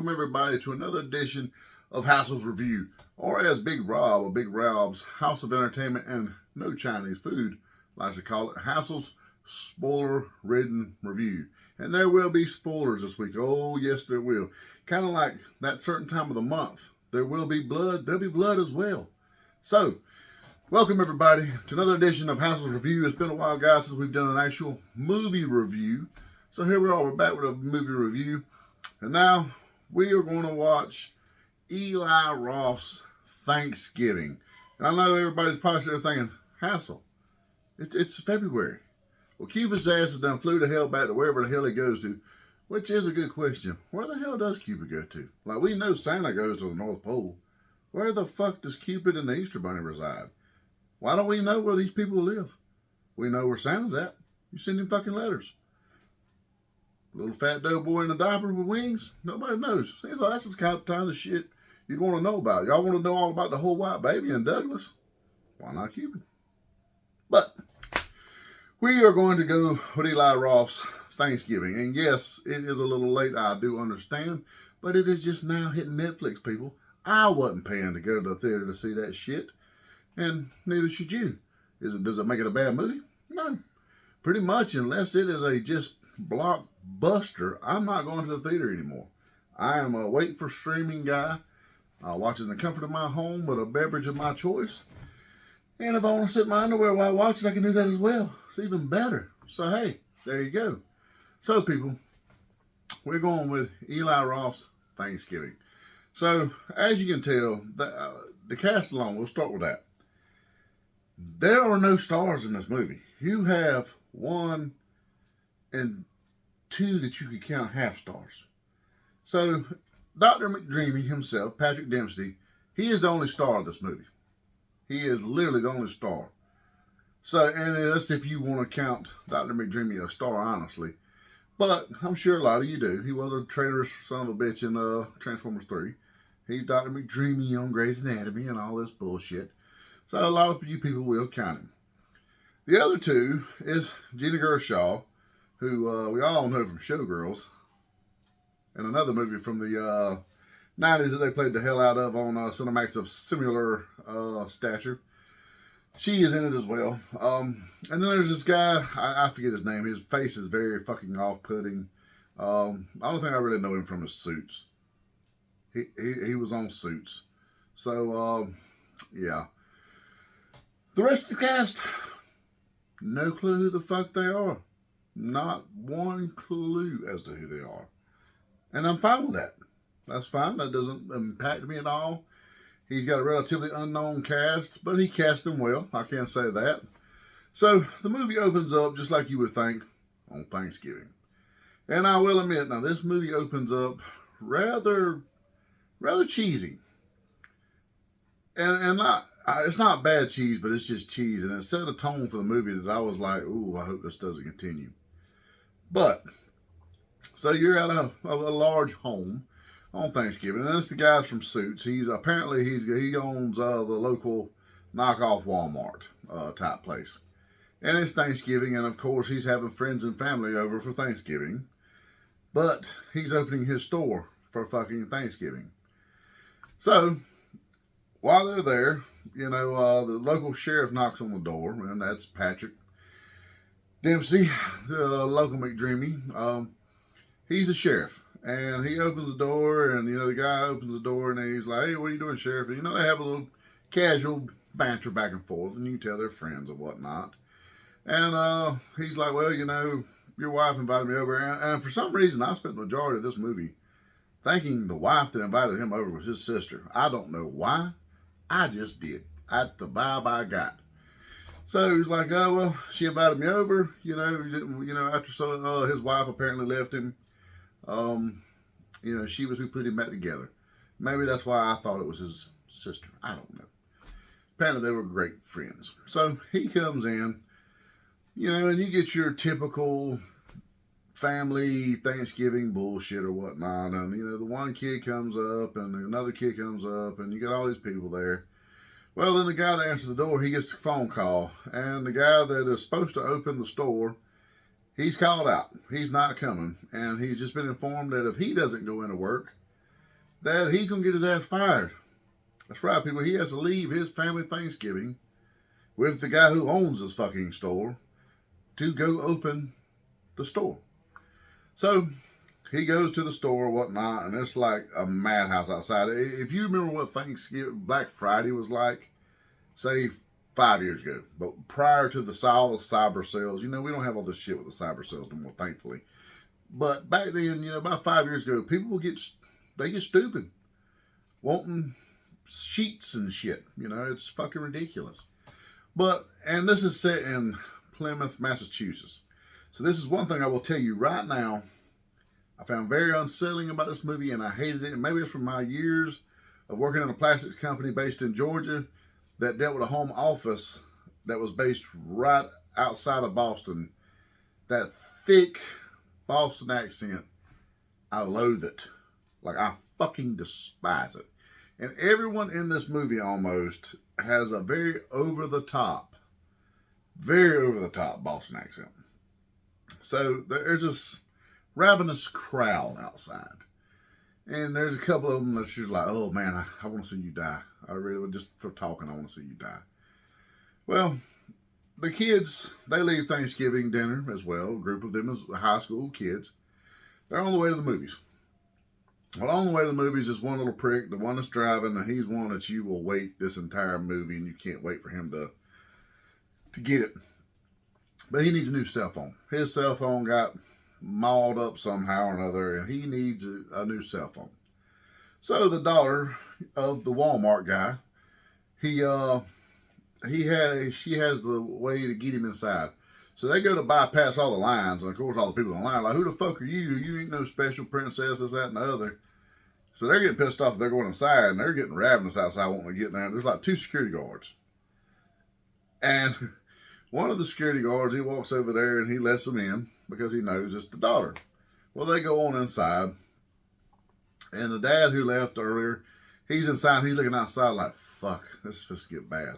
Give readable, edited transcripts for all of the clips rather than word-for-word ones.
welcome everybody to another edition of Hassel's Review, or as Big Rob or Big Rob's House of Entertainment and No Chinese Food likes to call it, Hassel's Spoiler-Ridden Review. And there will be spoilers this week. Oh, yes, there will. Kind of like that certain time of the month. There will be blood. There'll be blood as well. So, welcome everybody to another edition of Hassel's Review. It's been a while, guys, since we've done an actual movie review. So here we are. We're back with a movie review. And now we are going to watch Eli Roth's Thanksgiving. And I know everybody's probably sitting there thinking, Hassel, it's February. Well, Cupid's ass has done flew to hell back to wherever the hell he goes to, which is a good question. Where the hell does Cupid go to? Like, we know Santa goes to the North Pole. Where the fuck does Cupid and the Easter Bunny reside? Why don't we know where these people live? We know where Santa's at. You send him fucking letters. Little fat doughboy in a diaper with wings? Nobody knows. See, so that's the kind of shit you'd want to know about. Y'all want to know all about the whole white baby and Douglas? Why not Cupid? But we are going to go with Eli Roth's Thanksgiving. And yes, it is a little late. I do understand. But it is just now hitting Netflix, people. I wasn't paying to go to the theater to see that shit. And neither should you. Does it make it a bad movie? No. Pretty much, unless it is a just blockbuster, I'm not going to the theater anymore. I am a wait for streaming guy. I'll watch it in the comfort of my home with a beverage of my choice. And if I want to sit in my underwear while I watch it, I can do that as well. It's even better. So, hey, there you go. So, people, we're going with Eli Roth's Thanksgiving. So, as you can tell, the cast alone, we'll start with that. There are no stars in this movie. You have one and two that you could count half stars. So, Dr. McDreamy himself, Patrick Dempsey, he is the only star of this movie. He is literally the only star. So, and that's if you want to count Dr. McDreamy a star, honestly. But I'm sure a lot of you do. He was a traitorous son of a bitch in Transformers 3. He's Dr. McDreamy on Grey's Anatomy and all this bullshit. So a lot of you people will count him. The other two is Gina Gershon, who we all know from Showgirls, and another movie from the 90s that they played the hell out of on Cinemax of similar stature. She is in it as well. And then there's this guy, I forget his name. His face is very fucking off-putting. The only thing I really know him from is Suits. He was on Suits. So, yeah. The rest of the cast, no clue who the fuck they are. Not one clue as to who they are. And I'm fine with that. That's fine. That doesn't impact me at all. He's got a relatively unknown cast, but he cast them well. I can't say that. So the movie opens up just like you would think on Thanksgiving. And I will admit, now this movie opens up rather cheesy. And it's not bad cheese, but it's just cheese. And it set a tone for the movie that I was like, ooh, I hope this doesn't continue. But, so you're at a large home on Thanksgiving, and it's the guys from Suits. He owns the local knockoff Walmart type place. And it's Thanksgiving, and of course he's having friends and family over for Thanksgiving. But he's opening his store for fucking Thanksgiving. So, while they're there, the local sheriff knocks on the door, and that's Patrick Dempsey, the local McDreamy. He's a sheriff. And he opens the door, and, the guy opens the door, and he's like, hey, what are you doing, Sheriff? And, they have a little casual banter back and forth, and you can tell they're friends and whatnot. And he's like, well, your wife invited me over. And for some reason, I spent the majority of this movie thinking the wife that invited him over was his sister. I don't know why. I just did. That's the vibe I got. So he's like, oh, well, she invited me over, after his wife apparently left him. She was who put him back together. Maybe that's why I thought it was his sister. I don't know. Apparently they were great friends. So he comes in, and you get your typical family Thanksgiving bullshit or whatnot. And, the one kid comes up and another kid comes up and you got all these people there. Well, then the guy that answers the door, he gets a phone call. And the guy that is supposed to open the store, he's called out. He's not coming. And he's just been informed that if he doesn't go into work, that he's going to get his ass fired. That's right, people. He has to leave his family Thanksgiving with the guy who owns this fucking store to go open the store. So he goes to the store or whatnot, and it's like a madhouse outside. If you remember what Thanksgiving, Black Friday was like, say 5 years ago, but prior to the cyber sales, we don't have all this shit with the cyber sales anymore, thankfully. But back then, about 5 years ago, people get stupid, wanting sheets and shit. It's fucking ridiculous. And this is set in Plymouth, Massachusetts. So this is one thing I will tell you right now. I found very unsettling about this movie, and I hated it. And maybe it's from my years of working in a plastics company based in Georgia that dealt with a home office that was based right outside of Boston. That thick Boston accent, I loathe it. Like, I fucking despise it. And everyone in this movie almost has a very over-the-top Boston accent. So there's this ravenous crowd outside. And there's a couple of them that she's like, oh man, I want to see you die. I really, just for talking, I want to see you die. Well, the kids, they leave Thanksgiving dinner as well. A group of them is high school kids. They're on the way to the movies. Well, on the way to the movies is one little prick, the one that's driving, and he's one that you will wait this entire movie, and you can't wait for him to get it. But he needs a new cell phone. His cell phone got mauled up somehow or another, and he needs a new cell phone. So the daughter of the Walmart guy, she has the way to get him inside. So they go to bypass all the lines, and of course all the people in line are like, who the fuck are you? You ain't no special princess, this, that, and the other. So they're getting pissed off. They're going inside, and they're getting ravenous outside wanting to get in there. There's like 2 security guards. And one of the security guards, he walks over there, and he lets them in because he knows it's the daughter. Well, they go on inside, and the dad who left earlier, he's inside, he's looking outside like, fuck, this is supposed to get bad.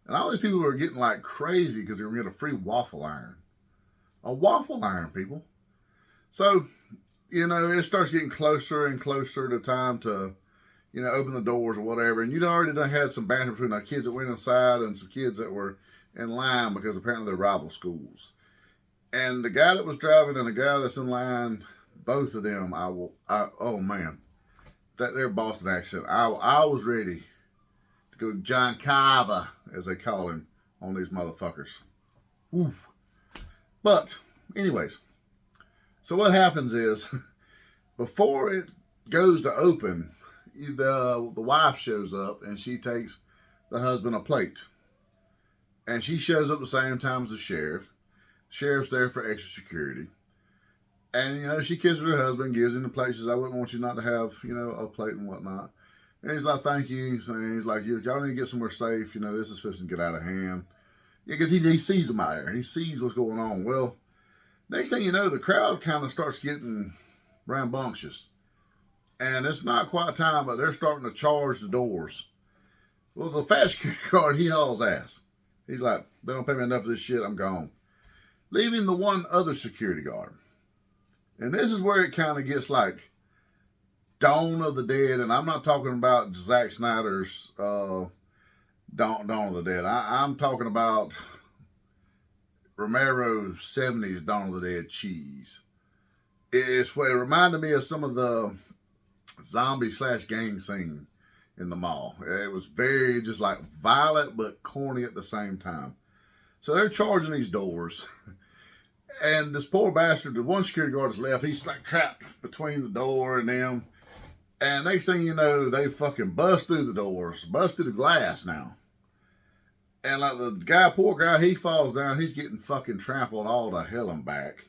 And all these people are getting like crazy because they're going to get a free waffle iron. A waffle iron, people. So, it starts getting closer and closer to time to, open the doors or whatever. And already done had some banter between the kids that went inside and some kids that were in line because apparently they're rival schools. And the guy that was driving and the guy that's in line, both of them, oh man, that their Boston accent, I was ready to go John Carver, as they call him, on these motherfuckers. Oof. But, anyways, so what happens is, before it goes to open, the wife shows up and she takes the husband a plate. And she shows up the same time as the sheriff. Sheriff's there for extra security. And, she kisses her husband, gives him the plate. She says, I wouldn't want you not to have, a plate and whatnot. And he's like, thank you. And he's like, y'all need to get somewhere safe. This is supposed to get out of hand. Yeah, because he sees them out there. He sees what's going on. Well, next thing you know, the crowd kind of starts getting rambunctious. And it's not quite time, but they're starting to charge the doors. Well, the fat security guard, he hauls ass. He's like, they don't pay me enough of this shit, I'm gone. Leaving the one other security guard. And this is where it kind of gets like Dawn of the Dead, and I'm not talking about Zack Snyder's Dawn of the Dead. I'm talking about Romero's 70s Dawn of the Dead cheese. It reminded me of some of the zombie/gang scene in the mall. It was very just like violent but corny at the same time. So they're charging these doors. And this poor bastard, the one security guard is left, he's like trapped between the door and them. And next thing you know, they fucking bust through the doors, bust through the glass now. And like the poor guy, he falls down, he's getting fucking trampled all to hell and back.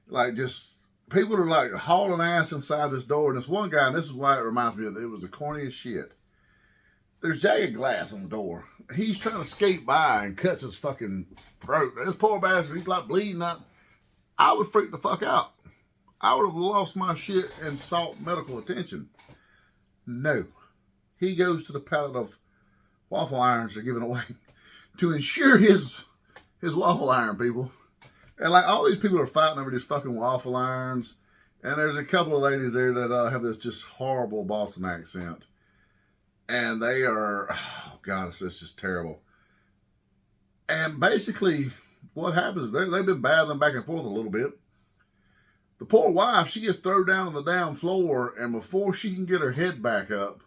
Like just, people are like hauling ass inside this door. And this one guy, and this is why it reminds me of it was the corniest shit. There's jagged glass on the door. He's trying to skate by and cuts his fucking throat. This poor bastard, he's like bleeding out. I would freak the fuck out. I would have lost my shit and sought medical attention. No. He goes to the pallet of waffle irons they're giving away to ensure his waffle iron, people. And like all these people are fighting over these fucking waffle irons. And there's a couple of ladies there that have this just horrible Boston accent. And they are, oh God, it's just terrible. And basically, what happens is they've been battling back and forth a little bit. The poor wife, she gets thrown down on the down floor, and before she can get her head back up,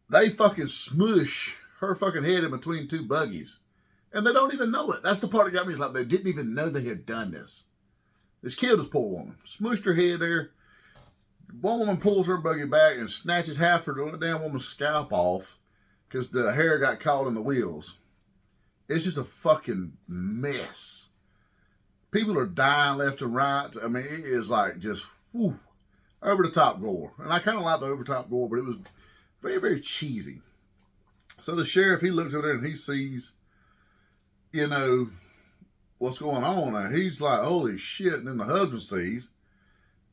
they fucking smush her fucking head in between two buggies. And they don't even know it. That's the part that got me. It's like they didn't even know they had done this. Just killed this poor woman. Smushed her head there. One woman pulls her buggy back and snatches half her damn woman's scalp off because the hair got caught in the wheels. It's just a fucking mess. People are dying left and right. I mean, it is like just, whew, over the top gore. And I kind of like the over the top gore, but it was very, very cheesy. So the sheriff, he looks over there and he sees, you know, what's going on. And he's like, holy shit. And then the husband sees.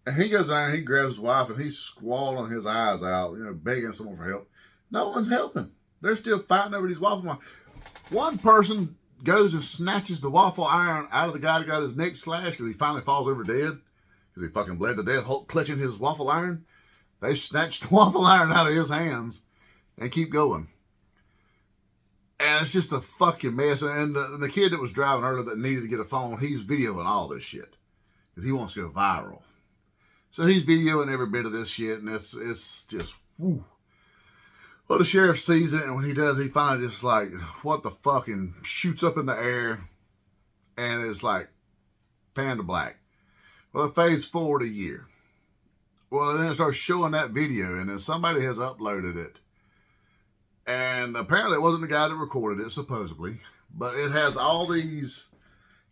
And he goes down and he grabs his wife and he's squalling his eyes out, you know, begging someone for help. No one's helping. They're still fighting over these waffle irons. One person goes and snatches the waffle iron out of the guy that got his neck slashed because he finally falls over dead because he fucking bled to death, clutching his waffle iron. They snatch the waffle iron out of his hands and keep going. And it's just a fucking mess. And the kid that was driving earlier that needed to get a phone, he's videoing all this shit because he wants to go viral. So he's videoing every bit of this shit, and it's just, whew. Well, the sheriff sees it, and when he does, he finally just like, what the fuck, and shoots up in the air, and it's like, pan to black. Well, it fades forward a year. Well, then it starts showing that video, and then somebody has uploaded it. And apparently it wasn't the guy that recorded it, supposedly, but it has all these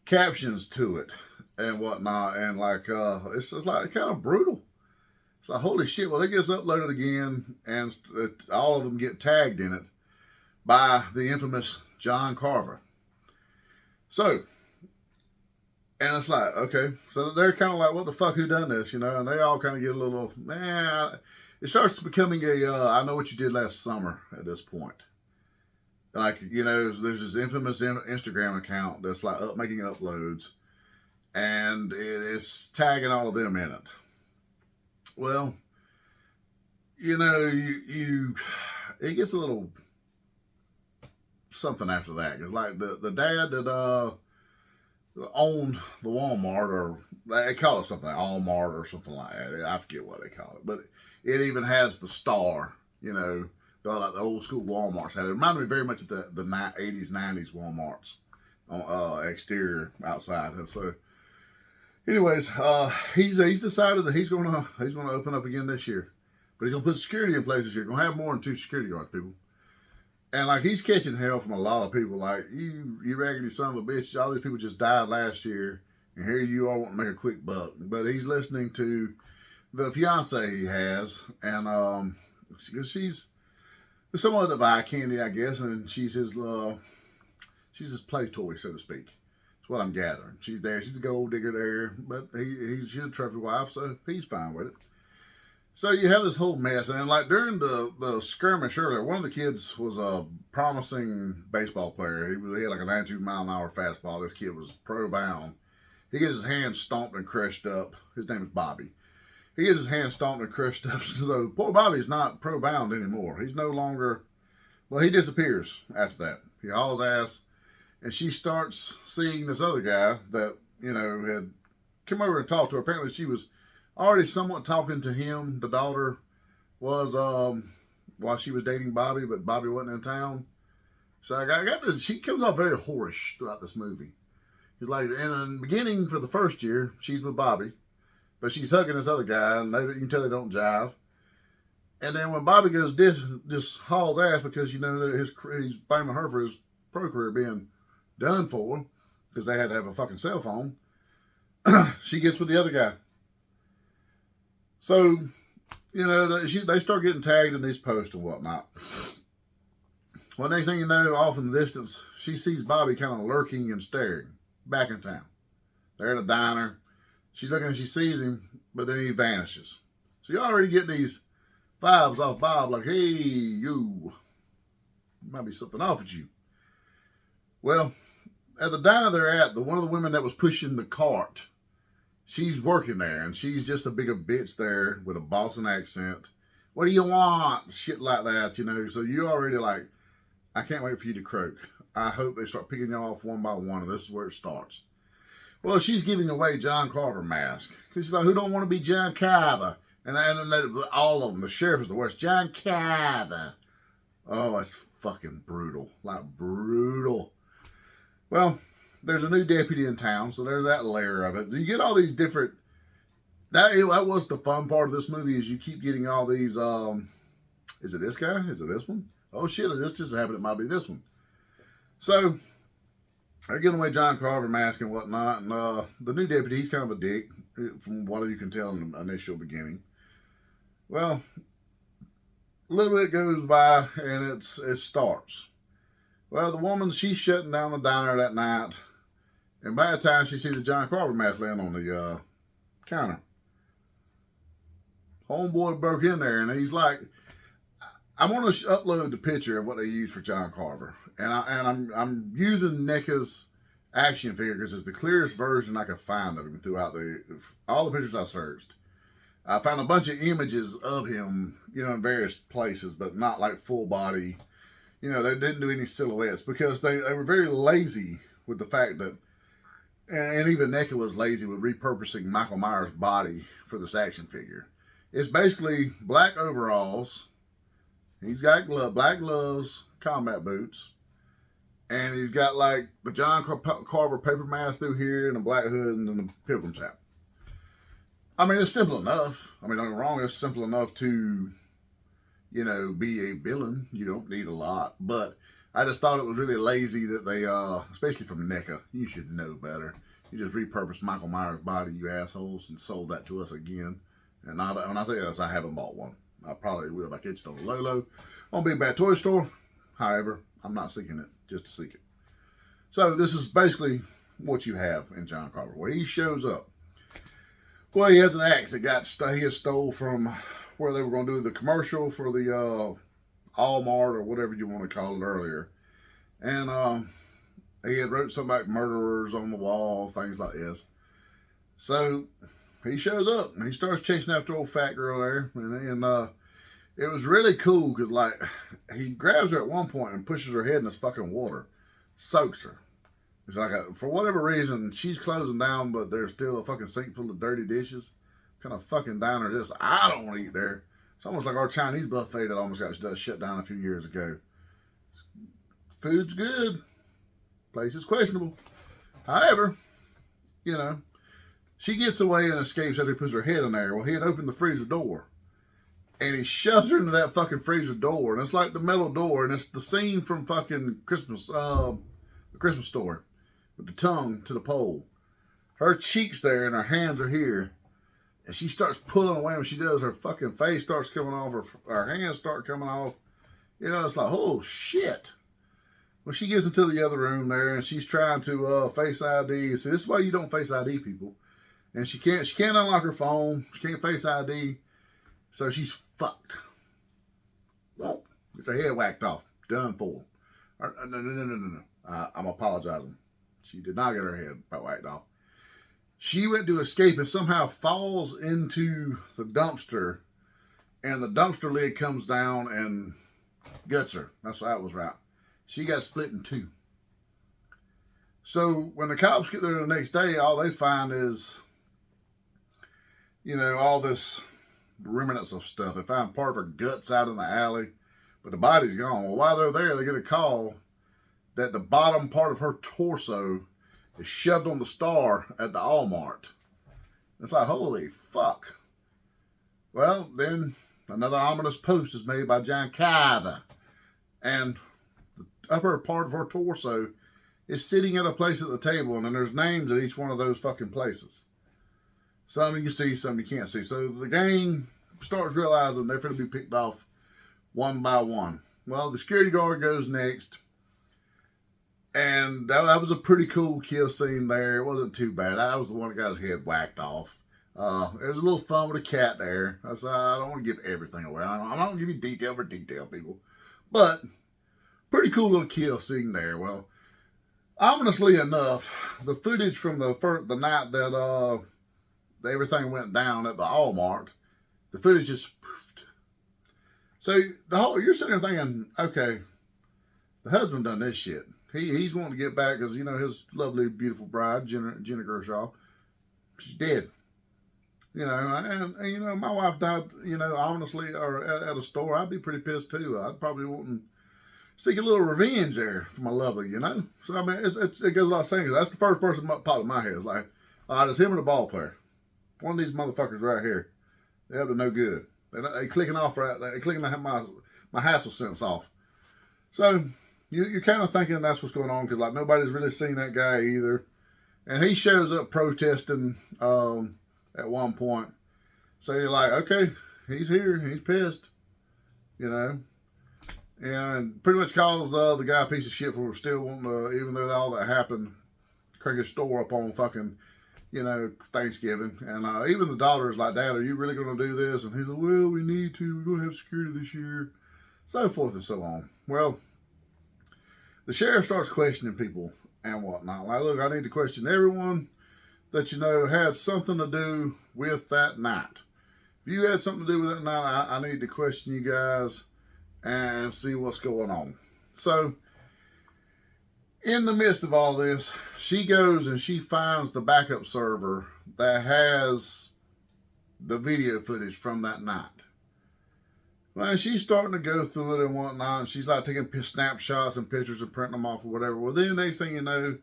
captions to it and whatnot, and like, it's like kind of brutal. It's like, holy shit, well, it gets uploaded again, and all of them get tagged in it by the infamous John Carver. So, and it's like, okay, so they're kind of like, what the fuck, who done this, you know, and they all kind of get a little, man, it starts becoming I know what you did last summer at this point. Like, you know, there's this infamous Instagram account that's like making uploads, and it's tagging all of them in it. Well, you know, it gets a little something after that. Because like the dad that owned the Walmart, or they call it something like Walmart or something like that. I forget what they call it. But it even has the star, you know, like the old school Walmarts had. It reminded me very much of the 80s, 90s Walmarts on exterior outside. And so, anyways, he's decided that he's gonna open up again this year, but he's gonna put security in place this year. Gonna have more than 2 security guards, people, and like he's catching hell from a lot of people. Like you raggedy son of a bitch! All these people just died last year, and here you are wanting to make a quick buck. But he's listening to the fiance he has, and she's somewhat of eye candy, I guess, and she's his play toy, so to speak. What I'm gathering. She's there. She's the gold digger there, but she's a trophy wife, so he's fine with it. So you have this whole mess, and like during the skirmish earlier, one of the kids was a promising baseball player. He had like a 92-mile-an-hour fastball. This kid was pro bound. He gets his hand stomped and crushed up. His name is Bobby. He gets his hand stomped and crushed up. So poor Bobby's not pro bound anymore. He's no longer. Well, he disappears after that. He hauls ass. And she starts seeing this other guy that, you know, had come over and talked to her. Apparently she was already somewhat talking to him. The daughter was, while she was dating Bobby, but Bobby wasn't in town. So I got this, she comes off very whorish throughout this movie. He's like, in the beginning for the first year, she's with Bobby, but she's hugging this other guy, and you can tell they don't jive. And then when Bobby goes just hauls ass because, you know, he's blaming her for his pro career being done for because they had to have a fucking cell phone. She gets with the other guy. So, you know, they start getting tagged in these posts and whatnot. Well, next thing you know, off in the distance, she sees Bobby kind of lurking and staring back in town. They're at a diner. She's looking and she sees him, but then he vanishes. So you already get these vibes off Bob, like, hey, you might be something off at you. Well, at the diner they're at, one of the women that was pushing the cart she's working there, and she's just a bigger bitch there with a Boston accent. What do you want? Shit like that, you know. So you already like, I can't wait for you to croak. I hope they start picking you off one by one, and this is where it starts. Well, she's giving away John Carver mask. Because she's like, who don't want to be John Carver? And all of them, the sheriff is the worst. John Carver. Oh, it's fucking brutal. Like, brutal. Well, there's a new deputy in town, so there's that layer of it. You get all these different... That was the fun part of this movie, is you keep getting all these... is it this guy? Is it this one? Oh, shit, this just happened. It might be this one. So... they're giving away John Carver mask and whatnot, and the new deputy, he's kind of a dick, from what you can tell in the initial beginning. Well, a little bit goes by, and it starts. Well, the woman, she's shutting down the diner that night, and by the time she sees the John Carver mask laying on the counter, homeboy broke in there, and he's like, I want to upload the picture of what they used for John Carver. And I'm using NECA's action figure because it's the clearest version I could find of him throughout all the pictures I searched. I found a bunch of images of him, you know, in various places, but not like full body. You know, they didn't do any silhouettes because they were very lazy with the fact that, and even NECA was lazy with repurposing Michael Myers' body for this action figure. It's basically black overalls. He's got black gloves, combat boots. And he's got like the John Carver paper mask through here and a black hood and then the pilgrim's hat. I mean, it's simple enough. I mean, don't get me wrong, it's simple enough to, you know, be a villain. You don't need a lot. But I just thought it was really lazy that they, especially from NECA, you should know better. You just repurposed Michael Myers' body, you assholes, and sold that to us again. And when I say us, I haven't bought one. I probably will if I catch it on the low on Big Bad Toy Store. However, I'm not seeking it just to seek it. So this is basically what you have in John Carver, where he shows up. Well, he has an axe that he stole from where they were going to do the commercial for the Walmart or whatever you want to call it earlier. And he had wrote something about murderers on the wall, things like this. So he shows up and he starts chasing after old fat girl there. And it was really cool because, like, he grabs her at one point and pushes her head in this fucking water, soaks her. It's like, for whatever reason, she's closing down, but there's still a fucking sink full of dirty dishes. Kind of fucking diner this. I don't want to eat there. It's almost like our Chinese buffet that almost got shut down a few years ago. Food's good. Place is questionable. However, you know, she gets away and escapes after he puts her head in there. Well, he had opened the freezer door. And he shoves her into that fucking freezer door. And it's like the metal door. And it's the scene from fucking Christmas, the Christmas Story. With the tongue to the pole. Her cheeks there and her hands are here. And she starts pulling away. When she does, her fucking face starts coming off. Her hands start coming off. You know, it's like, oh, shit. Well, she gets into the other room there. And she's trying to face ID. See, this is why you don't face ID people. And she can't unlock her phone. She can't face ID. So she's fucked. Whoa. Gets her head whacked off. Done for. No. I'm apologizing. She did not get her head whacked off. She went to escape and somehow falls into the dumpster. And the dumpster lid comes down and guts her. That's why that was right. She got split in two. So when the cops get there the next day, all they find is, you know, all this remnants of stuff. They find part of her guts out in the alley, but the body's gone. Well, while they're there, they get a call that the bottom part of her torso is shoved on the star at the Walmart. It's like, holy fuck. Well, then another ominous post is made by John Carver, and the upper part of her torso is sitting at a place at the table, and then there's names at each one of those fucking places. Some you see, some you can't see. So the gang starts realizing they're going to be picked off one by one. Well, the security guard goes next. And that was a pretty cool kill scene there. It wasn't too bad. I was the one that got his head whacked off. It was a little fun with a cat there. I don't want to give everything away. I'm not going to give you detail for detail, people. But, pretty cool little kill scene there. Well, ominously enough, the footage from the night that everything went down at the Walmart, the footage just poofed. So you're sitting there thinking, okay, the husband done this shit. He's wanting to get back because, his lovely, beautiful bride, Jenna Gershaw, she's dead. And my wife died, honestly, or at a store. I'd be pretty pissed too. I'd probably want to seek a little revenge there for my lovely, So, I mean, it goes without saying. That's the first person that popped in my head. It's like, all right, it's him or the ball player. One of these motherfuckers right here. They're up to no good. They clicking off right. They clicking my Hassel sense off. So, you're kind of thinking that's what's going on because, like, nobody's really seen that guy either. And he shows up protesting, at one point. So you're like, okay, he's here. He's pissed. And pretty much calls the guy a piece of shit for still wanting to, even though all that happened, crack his store up on fucking, Thanksgiving. And even the daughter's like, Dad, are you really going to do this? And he's like, well, we need to. We're going to have security this year. So forth and so on. Well, the sheriff starts questioning people and whatnot. Like, look, I need to question everyone that had something to do with that night. If you had something to do with that night, I need to question you guys and see what's going on. So, in the midst of all this, she goes and she finds the backup server that has the video footage from that night. Well, she's starting to go through it and whatnot, and she's like taking snapshots and pictures and printing them off or whatever. Well, then next thing you know,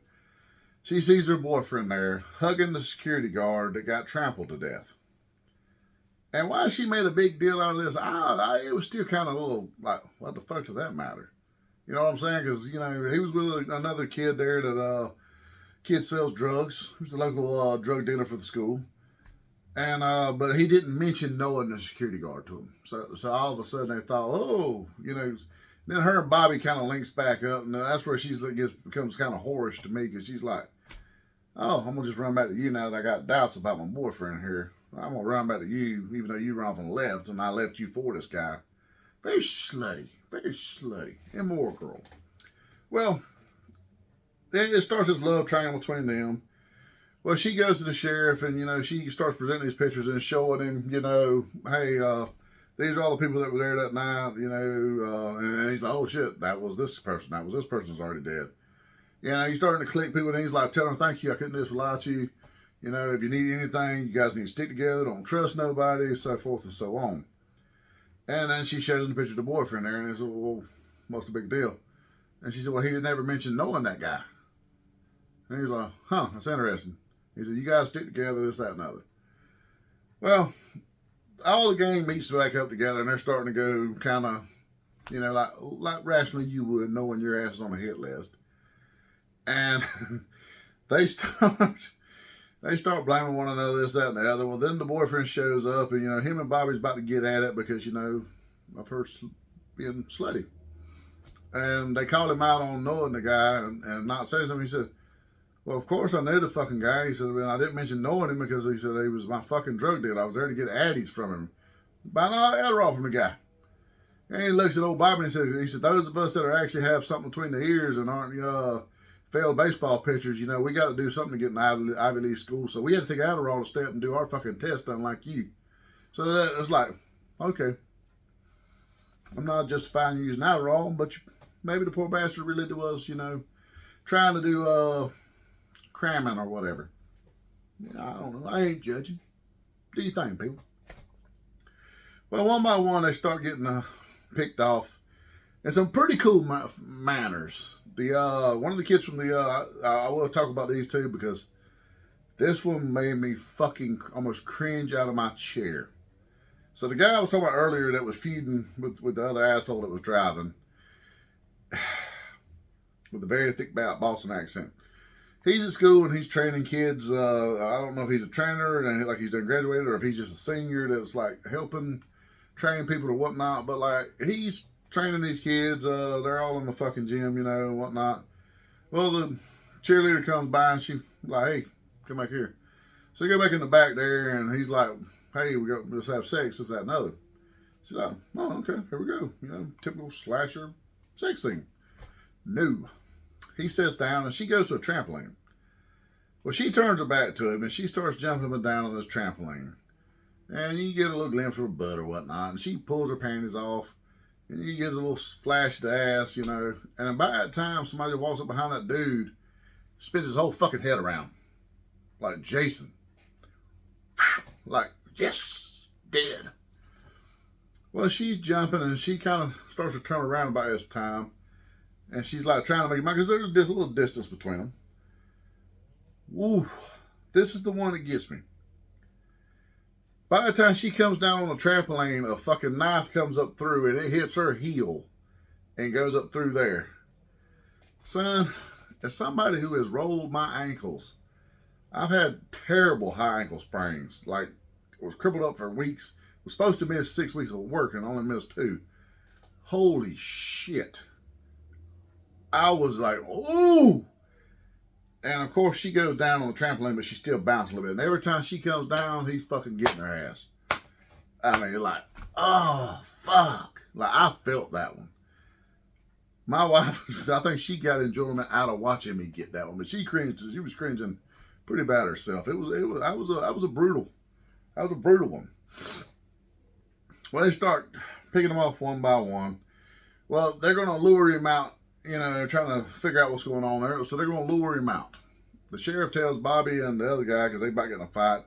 she sees her boyfriend there hugging the security guard that got trampled to death. And why she made a big deal out of this, it was still kind of a little like, what the fuck does that matter? You know what I'm saying? Because, he was with another kid there that kid sells drugs. Who's the local drug dealer for the school. And but he didn't mention knowing the security guard to him. So all of a sudden they thought, oh, then her and Bobby kind of links back up, and that's where becomes kind of whorish to me because she's like, oh, I'm going to just run back to you now that I got doubts about my boyfriend here. I'm going to run back to you, even though you ran off and left, and I left you for this guy. Very slutty. Immoral girl. Well, it starts this love triangle between them. Well, she goes to the sheriff, and, she starts presenting these pictures and showing him, hey, these are all the people that were there that night, and he's like, oh, shit, that was this person. This person's already dead. He's starting to click people, and he's like, telling them, thank you, I couldn't do this without you. If you need anything, you guys need to stick together, don't trust nobody, so forth and so on. And then she shows him the picture of the boyfriend there, and he said, well, what's the big deal? And she said, well, he didn't ever mention knowing that guy. And he's like, huh, that's interesting. He said, you guys stick together, this, that, and other. Well, all the gang meets back up together, and they're starting to go kind of, like rationally you would, knowing your ass is on a hit list. And they start blaming one another, this, that, and the other. Well, then the boyfriend shows up, and, him and Bobby's about to get at it because, of her being slutty. And they called him out on knowing the guy and not saying something. He said, well, of course I knew the fucking guy. He said, well, I didn't mention knowing him because he said he was my fucking drug dealer. I was there to get Addies from him. Buying all Adderall from the guy. And he looks at old Bobby and he said, those of us that actually have something between the ears and aren't failed baseball pitchers, we got to do something to get in Ivy League school. So we had to take Adderall to step and do our fucking test unlike you. So that was like, okay. I'm not justifying using Adderall, but maybe the poor bastard really was, trying to do cramming or whatever. I don't know. I ain't judging. Do you think, people? Well, one by one, they start getting picked off. And some pretty cool manners. One of the kids from I will talk about these two because this one made me fucking almost cringe out of my chair. So the guy I was talking about earlier that was feuding with the other asshole that was driving with a very thick Boston accent. He's at school and he's training kids. I don't know if he's a trainer and like he's done graduated or if he's just a senior that's like helping train people or whatnot. But like he's training these kids. They're all in the fucking gym, and whatnot. Well, the cheerleader comes by and she's like, hey, come back here. So they go back in the back there and he's like, hey, let's have sex, this, that, and other. She's like, oh, okay, here we go. Typical slasher sex scene. No. He sits down and she goes to a trampoline. Well, she turns her back to him and she starts jumping him down on this trampoline. And you get a little glimpse of her butt or whatnot. And she pulls her panties off. And you get a little flash to ass, you know. And by that time, somebody walks up behind that dude, spins his whole fucking head around. Like Jason. Like, yes, dead. Well, she's jumping and she kind of starts to turn around by this time. And she's like trying to make it because there's just a little distance between them. Woo. This is the one that gets me. By the time she comes down on the trampoline, a fucking knife comes up through and it hits her heel and goes up through there. Son, as somebody who has rolled my ankles, I've had terrible high ankle sprains. Like, I was crippled up for weeks. Was supposed to miss 6 weeks of work and only missed 2. Holy shit. I was like, ooh. And of course she goes down on the trampoline, but she still bounces a little bit. And every time she comes down, he's fucking getting her ass. I mean, like, oh, fuck. Like, I felt that one. My wife, I think she got enjoyment out of watching me get that one. But she cringed. She was cringing pretty bad herself. That was a brutal one. Well, they start picking them off one by one. Well, they're going to lure him out. You know, they're trying to figure out what's going on there. So they're going to lure him out. The sheriff tells Bobby and the other guy, because they about getting a fight,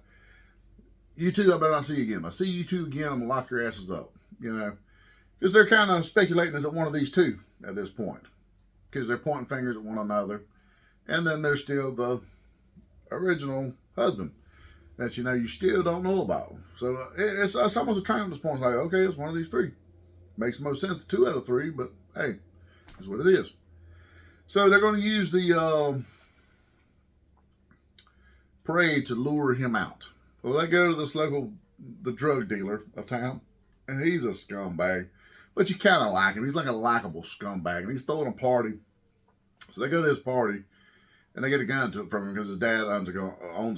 you two, I better not see you again. If I see you two again, I'm going to lock your asses up. You know, because they're kind of speculating is it one of these two at this point. Because they're pointing fingers at one another. And then there's still the original husband that, you know, you still don't know about. So it's almost a triumph at this point. It's like, okay, it's one of these three. Makes the most sense, 2 out of 3, but hey, that's what it is. So they're going to use the parade to lure him out. Well, they go to this the drug dealer of town, and he's a scumbag, but you kind of like him. He's like a likable scumbag, and he's throwing a party. So they go to his party, and they get a gun from him because his dad owns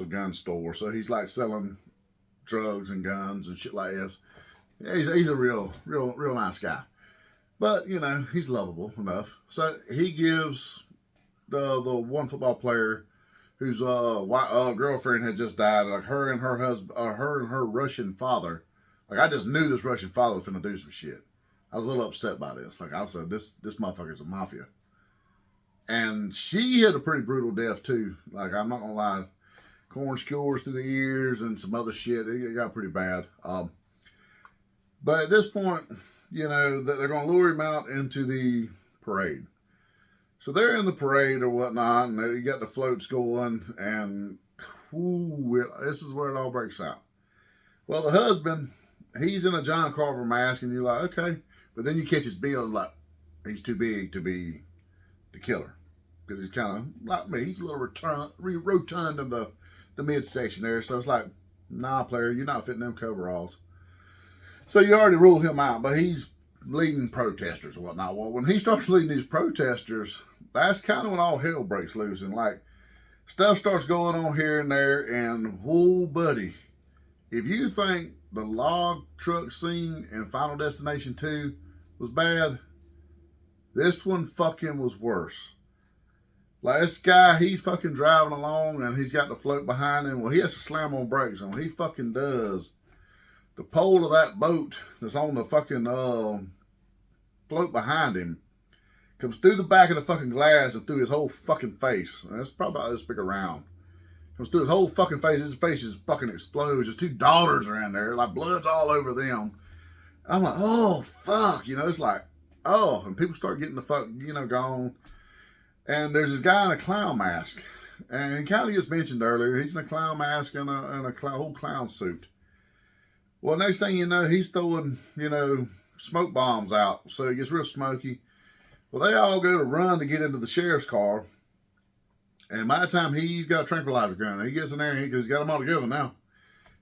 a gun store. So he's like selling drugs and guns and shit like this. Yeah, he's a real nice guy. But, you know, he's lovable enough. So he gives the one football player whose girlfriend had just died, like her and her husband, her and her Russian father. Like, I just knew this Russian father was finna do some shit. I was a little upset by this. Like, I said, this motherfucker's a mafia. And she had a pretty brutal death, too. Like, I'm not gonna lie. Corn skewers through the ears and some other shit. It got pretty bad. But at this point, you know, they're going to lure him out into the parade. So they're in the parade or whatnot, and you got the floats going, and this is where it all breaks out. Well, the husband, he's in a John Carver mask, and you're like, okay. But then you catch his bill, and like, he's too big to be the killer. Because he's kind of like me. He's a little rotund in the midsection there. So it's like, nah, player, you're not fitting them coveralls. So you already ruled him out, but he's leading protesters and whatnot. Well, when he starts leading these protesters, that's kind of when all hell breaks loose. And like, stuff starts going on here and there. And whoa, buddy, if you think the log truck scene in Final Destination 2 was bad, this one fucking was worse. Like, this guy, he's fucking driving along and he's got the float behind him. Well, he has to slam on brakes. And when he fucking does, the pole of that boat that's on the fucking float behind him comes through the back of the fucking glass and through his whole fucking face. And that's probably about this big around. Comes through his whole fucking face. His face just fucking explodes. His 2 daughters are in there. Like, blood's all over them. I'm like, oh, fuck. You know, it's like, oh. And people start getting the fuck, you know, gone. And there's this guy in a clown mask. And he kind of gets mentioned earlier. He's in a clown mask and a whole clown suit. Well, next thing you know, he's throwing, you know, smoke bombs out. So it gets real smoky. Well, they all go to run to get into the sheriff's car. And by the time he's got a tranquilizer gun, he gets in there because he's got them all together now.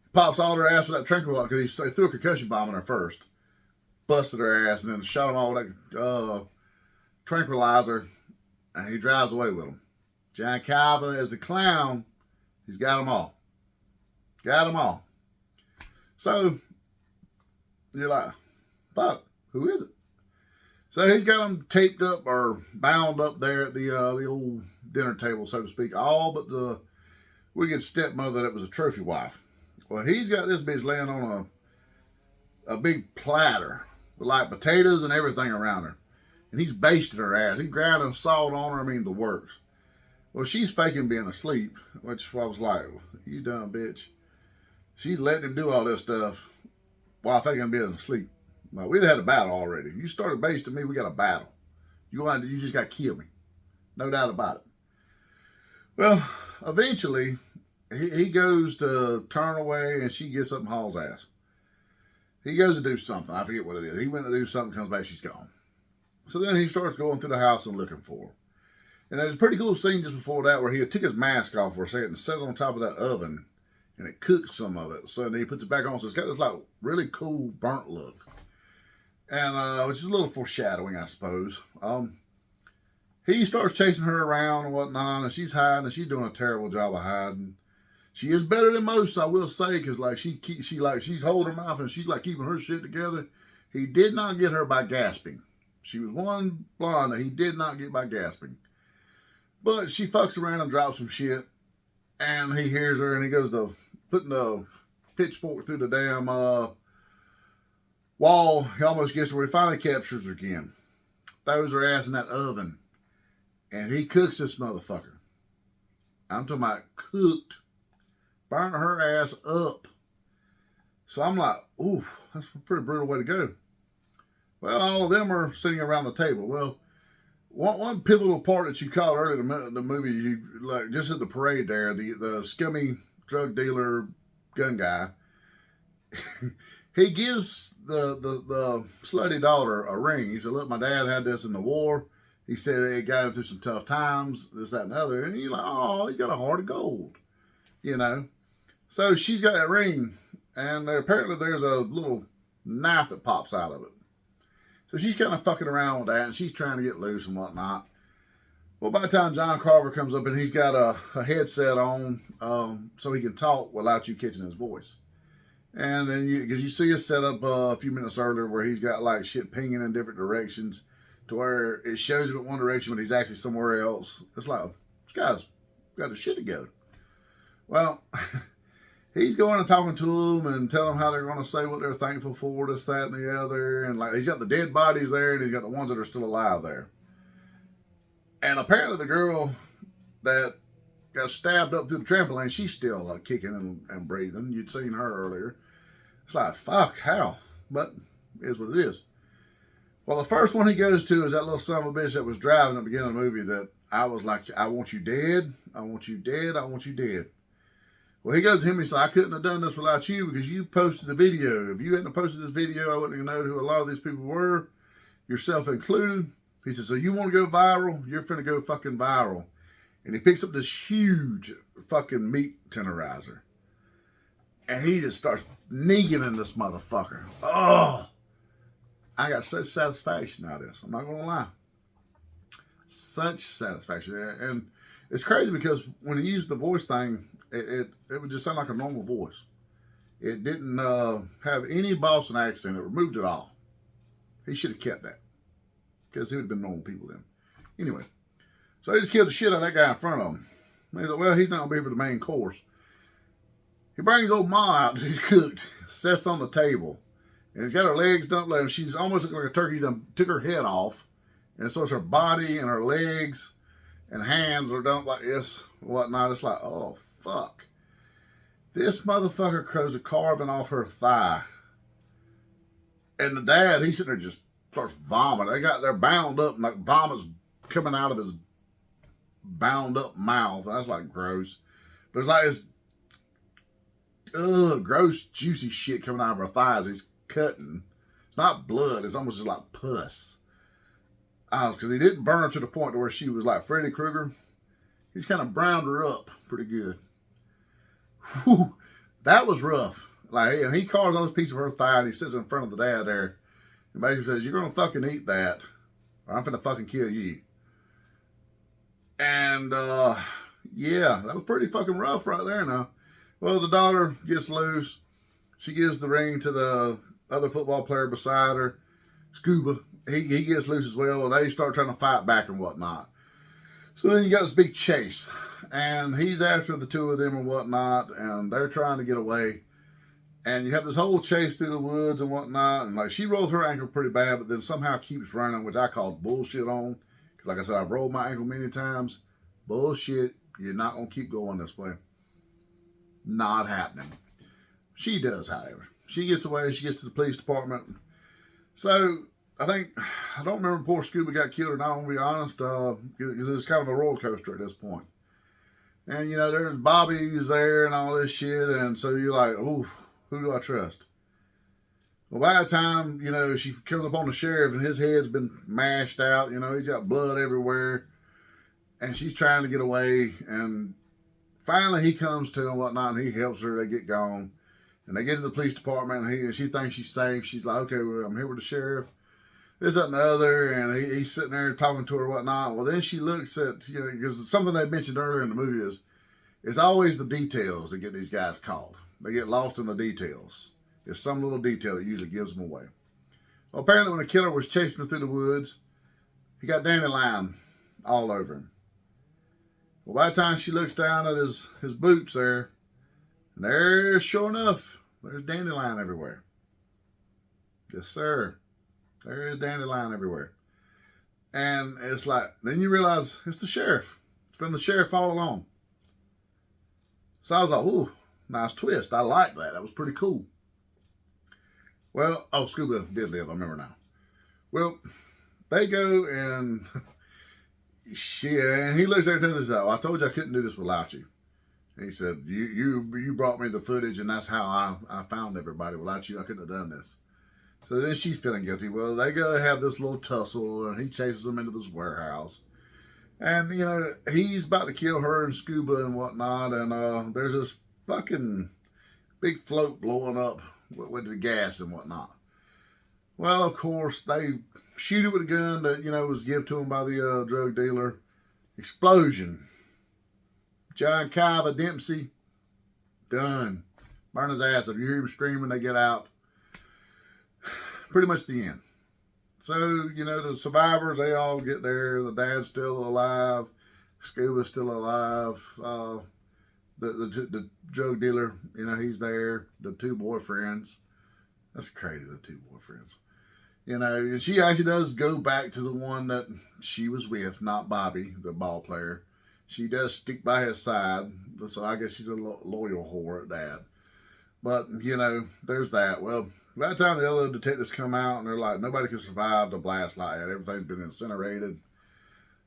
He pops all their ass with that tranquilizer because he threw a concussion bomb in her first. Busted her ass and then shot them all with that tranquilizer. And he drives away with them. John Calvin as the clown, he's got them all. Got them all. So, you're like, fuck, who is it? So he's got them taped up or bound up there at the old dinner table, so to speak. All but we get stepmother that was a trophy wife. Well, he's got this bitch laying on a big platter with like potatoes and everything around her. And he's basting her ass. He's grinding salt on her. I mean, the works. Well, she's faking being asleep, which I was like, you dumb bitch. She's letting him do all this stuff while faking being asleep. Well, we'd had a battle already. You started basting me, we got a battle. You just got to kill me. No doubt about it. Well, eventually, he goes to turn away and she gets up and hauls ass. He goes to do something. I forget what it is. He went to do something, comes back, she's gone. So then he starts going through the house and looking for her. And there's a pretty cool scene just before that where he took his mask off for a second and set it on top of that oven. And it cooked some of it. So then he puts it back on. So it's got this like really cool burnt look. And which is a little foreshadowing, I suppose. He starts chasing her around and whatnot. And she's hiding. And she's doing a terrible job of hiding. She is better than most, I will say. Because like she's holding her mouth and she's like keeping her shit together. He did not get her by gasping. She was one blonde that he did not get by gasping. But she fucks around and drops some shit. And he hears her and he goes to putting the pitchfork through the damn wall. He almost gets her where he finally captures her again. Throws her ass in that oven. And he cooks this motherfucker. I'm talking about cooked. Burnt her ass up. So I'm like, oof, that's a pretty brutal way to go. Well, all of them are sitting around the table. Well, one pivotal part that you caught earlier in the movie, you like just at the parade there, the scummy drug dealer gun guy, he gives the slutty daughter a ring. He said, look, my dad had this in the war. He said it got him through some tough times, this, that, and the other. And you're like, oh, he got a heart of gold, you know. So she's got that ring, and apparently there's a little knife that pops out of it. So she's kind of fucking around with that, and she's trying to get loose and whatnot. Well, by the time John Carver comes up, and he's got a headset on so he can talk without you catching his voice. And then because you see us set up a few minutes earlier where he's got like shit pinging in different directions to where it shows him in one direction, but he's actually somewhere else. It's like, this guy's got his shit together. Well, he's going and talking to them and telling them how they're going to say what they're thankful for, this, that, and the other. And like he's got the dead bodies there, and he's got the ones that are still alive there. And apparently the girl that got stabbed up through the trampoline, she's still kicking and breathing. You'd seen her earlier. It's like, fuck, how? But it is what it is. Well, the first one he goes to is that little son of a bitch that was driving at the beginning of the movie that I was like, I want you dead. I want you dead. I want you dead. Well, he goes to him and he said, I couldn't have done this without you because you posted the video. If you hadn't posted this video, I wouldn't even know who a lot of these people were, yourself included. He said, so you want to go viral? You're finna go fucking viral. And he picks up this huge fucking meat tenderizer. And he just starts negging in this motherfucker. Oh, I got such satisfaction out of this. I'm not going to lie. Such satisfaction. And it's crazy because when he used the voice thing, it would just sound like a normal voice. It didn't have any Boston accent. It removed it all. He should have kept that. Because he would have been normal people then. Anyway. So he just killed the shit out of that guy in front of him. And he thought, well, he's not going to be for the main course. He brings old Ma out that he's cooked. Sets on the table. And he's got her legs done. Like she's almost looking like a turkey. Done took her head off. And so it's her body and her legs and hands are done like this and whatnot. It's like, oh, fuck. This motherfucker goes a carving off her thigh. And the dad, he's sitting there just starts vomiting. They're bound up and like vomit's coming out of his bound up mouth. That's like gross. But it's like this gross, juicy shit coming out of her thighs. He's cutting. It's not blood. It's almost just like pus. Because he didn't burn her to the point to where she was like Freddy Krueger. He's kind of browned her up pretty good. Whew, that was rough. Like, and he carves on this piece of her thigh and he sits in front of the dad there and basically says, you're going to fucking eat that or I'm finna fucking kill you. And, yeah, that was pretty fucking rough right there now. Well, the daughter gets loose. She gives the ring to the other football player beside her, Scuba. He gets loose as well, and they start trying to fight back and whatnot. So then you got this big chase, and he's after the two of them and whatnot, and they're trying to get away. And you have this whole chase through the woods and whatnot, and like she rolls her ankle pretty bad, but then somehow keeps running, which I call bullshit on. Because like I said, I've rolled my ankle many times. Bullshit. You're not going to keep going this way. Not happening. She does, however. She gets away. She gets to the police department. So I don't remember if poor Scuba got killed or not, I'm going to be honest, because it's kind of a roller coaster at this point. And, you know, there's Bobby's there and all this shit, and so you're like, ooh, who do I trust? Well, by the time, you know, she comes up on the sheriff and his head's been mashed out, you know, he's got blood everywhere, and she's trying to get away, and finally he comes to and whatnot, and he helps her, they get gone, and they get to the police department, and she thinks she's safe. She's like, okay, well, I'm here with the sheriff, this, that, and the other, and he's sitting there talking to her and whatnot. Well, then she looks at, you know, because something they mentioned earlier in the movie is, it's always the details that get these guys caught. They get lost in the details. It's some little detail that usually gives them away. Well, apparently when the killer was chasing her through the woods, he got dandelion all over him. Well, by the time she looks down at his boots there, and there's, sure enough, there's dandelion everywhere. Yes, sir. There is dandelion everywhere. And it's like, then you realize it's the sheriff. It's been the sheriff all along. So I was like, ooh, nice twist. I like that. That was pretty cool. Well, oh, Scuba did live. I remember now. Well, they go and shit, and he looks at her and says, oh, I told you I couldn't do this without you. And he said, you brought me the footage, and that's how I found everybody. Without you, I couldn't have done this. So then she's feeling guilty. Well, they go to have this little tussle, and he chases them into this warehouse. And, you know, he's about to kill her and Scuba and whatnot, and there's this fucking big float blowing up with the gas and whatnot. Well, of course, they shoot it with a gun that, you know, was given to him by the drug dealer. Explosion. John Kiva Dempsey, done. Burn his ass. If you hear him screaming, they get out. Pretty much the end. So, you know, the survivors, they all get there. The dad's still alive. Scuba's still alive. The drug dealer, you know, he's there. The two boyfriends. That's crazy, the two boyfriends. You know, and she actually does go back to the one that she was with, not Bobby, the ball player. She does stick by his side. So I guess she's a loyal whore at that. But, you know, there's that. Well, by the time the other detectives come out and they're like, nobody can survive the blast like that. Everything's been incinerated.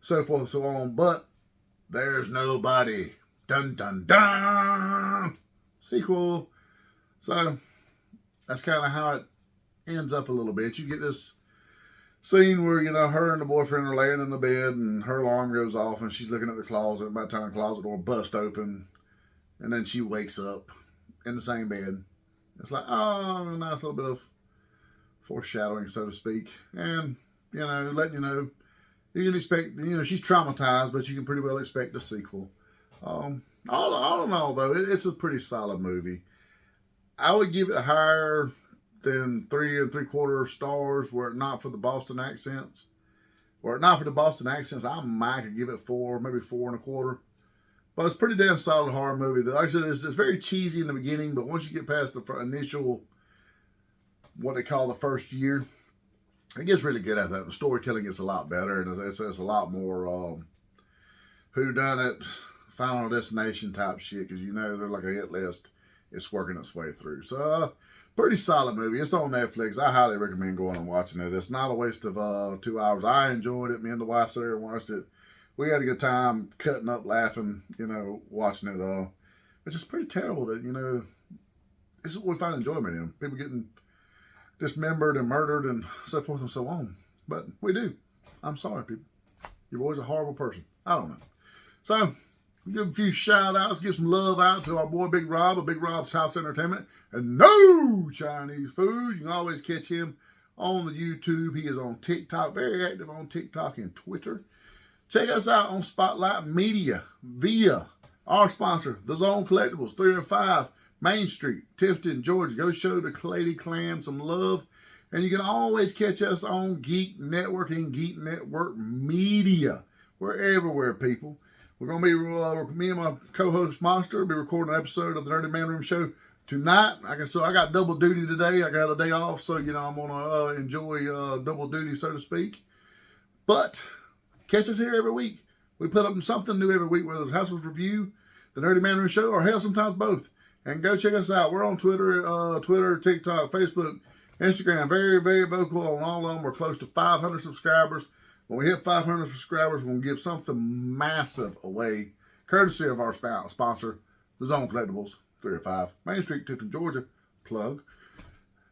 So forth and so on. But there's nobody. Dun, dun, dun. Sequel. So that's kind of how it ends up a little bit. You get this scene where, you know, her and the boyfriend are laying in the bed and her alarm goes off and she's looking at the closet. By the time the closet door busts open, and then she wakes up in the same bed. It's like, oh, a nice little bit of foreshadowing, so to speak. And, you know, letting you know, you can expect, you know, she's traumatized, but you can pretty well expect a sequel. All in all, though, it's a pretty solid movie. I would give it higher than 3 3/4 stars were it not for the Boston accents. Were it not for the Boston accents, I might could give it 4, maybe 4 1/4. But it's a pretty damn solid horror movie. Like I said, it's very cheesy in the beginning, but once you get past the initial, what they call the first year, it gets really good at that. The storytelling gets a lot better, and it's a lot more whodunit, Final Destination type shit, because you know they're like a hit list. It's working its way through. So, pretty solid movie. It's on Netflix. I highly recommend going and watching it. It's not a waste of 2 hours. I enjoyed it. Me and the wife sat there and watched it. We had a good time cutting up, laughing, you know, watching it. It's just pretty terrible that, you know, this is what we find enjoyment in. People getting dismembered and murdered and so forth and so on. But we do. I'm sorry, people. Your boy's a horrible person. I don't know. So, give a few shout outs, give some love out to our boy Big Rob of Big Rob's House Entertainment. And no Chinese food. You can always catch him on the YouTube. He is on TikTok, very active on TikTok and Twitter. Check us out on Spotlight Media via our sponsor, The Zone Collectibles, 305 Main Street, Tifton, Georgia. Go show the Clady Clan some love. And you can always catch us on Geek Network and Geek Network Media. We're everywhere, people. We're going to be, me and my co-host Monster will be recording an episode of the Nerdy Man Room Show tonight. I got double duty today. I got a day off, so, you know, I'm going to enjoy double duty, so to speak. But catch us here every week. We put up something new every week, whether it's Hassel's Review, the Nerdy Man Room Show, or hell, sometimes both. And go check us out. We're on Twitter, TikTok, Facebook, Instagram. Very, very vocal on all of them. We're close to 500 subscribers. When we hit 500 subscribers, we're going to give something massive away, courtesy of our sponsor, The Zone Collectibles, 305 Main Street, Tifton, Georgia. Plug.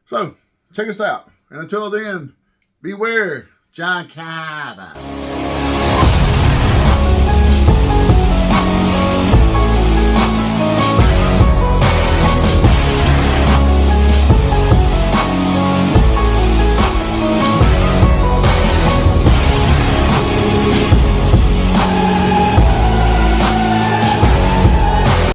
So, check us out. And until then, beware, John Carver.